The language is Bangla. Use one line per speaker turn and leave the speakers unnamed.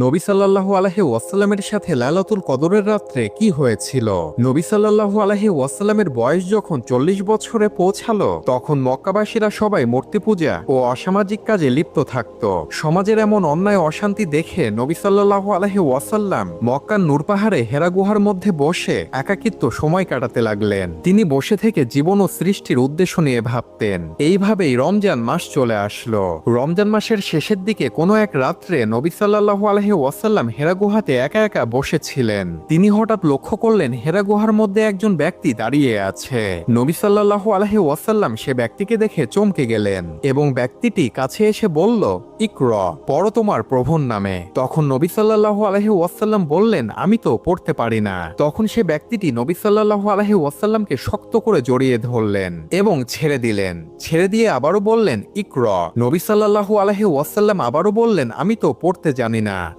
নবী সাল্লাল্লাহু আলাইহি ওয়াসাল্লামের সাথে লাইলাতুল কদরের রাত্রে কি হয়েছিল? নবী সাল্লাল্লাহু আলাইহি ওয়াসাল্লামের বয়স যখন 40 বছরে পৌঁছালো, তখন মক্কাবাসীরা সবাই মূর্তি পূজা ও অসামাজিক কাজে লিপ্ত থাকত। সমাজের এমন অন্যায় অশান্তি দেখে নবী সাল্লাল্লাহু আলাইহি ওয়াসাল্লাম মক্কার নূর পাহাড়ে হেরা গুহার মধ্যে বসে একাকিত্ব সময় কাটাতে লাগলেন। তিনি বসে থেকে জীবন ও সৃষ্টির উদ্দেশ্য নিয়ে ভাবতেন। এইভাবেই রমজান মাস চলে আসলো। রমজান মাসের শেষের দিকে কোনো এক রাত্রে নবী সাল্লাল্লাহু আলাইহি ওয়াসাল্লাম হেরা গুহাতে একা একা বসেছিলেন। তিনি হঠাৎ লক্ষ্য করলেন হেরা গুহার মধ্যে একজন ব্যক্তি দাঁড়িয়ে আছে। নবী সাল্লাল্লাহু আলাইহি ওয়াসাল্লাম সে ব্যক্তিকে দেখে চমকে গেলেন এবং ব্যক্তিটি কাছে এসে বলল, ইকরা, পড়ো তোমার প্রভুর নামে। তখন নবী সাল্লাল্লাহু আলাইহি ওয়াসাল্লাম বললেন, আমি তো পড়তে পারি না। তখন সে ব্যক্তিটি নবী সাল্লাল্লাহু আলাইহি ওয়াসাল্লামকে শক্ত করে জড়িয়ে ধরলেন এবং ছেড়ে দিলেন। ছেড়ে দিয়ে আবারও বললেন, ইকরা। নবী সাল্লাল্লাহু আলাইহি ওয়াসাল্লাম আবারও বললেন, আমি তো পড়তে জানি না।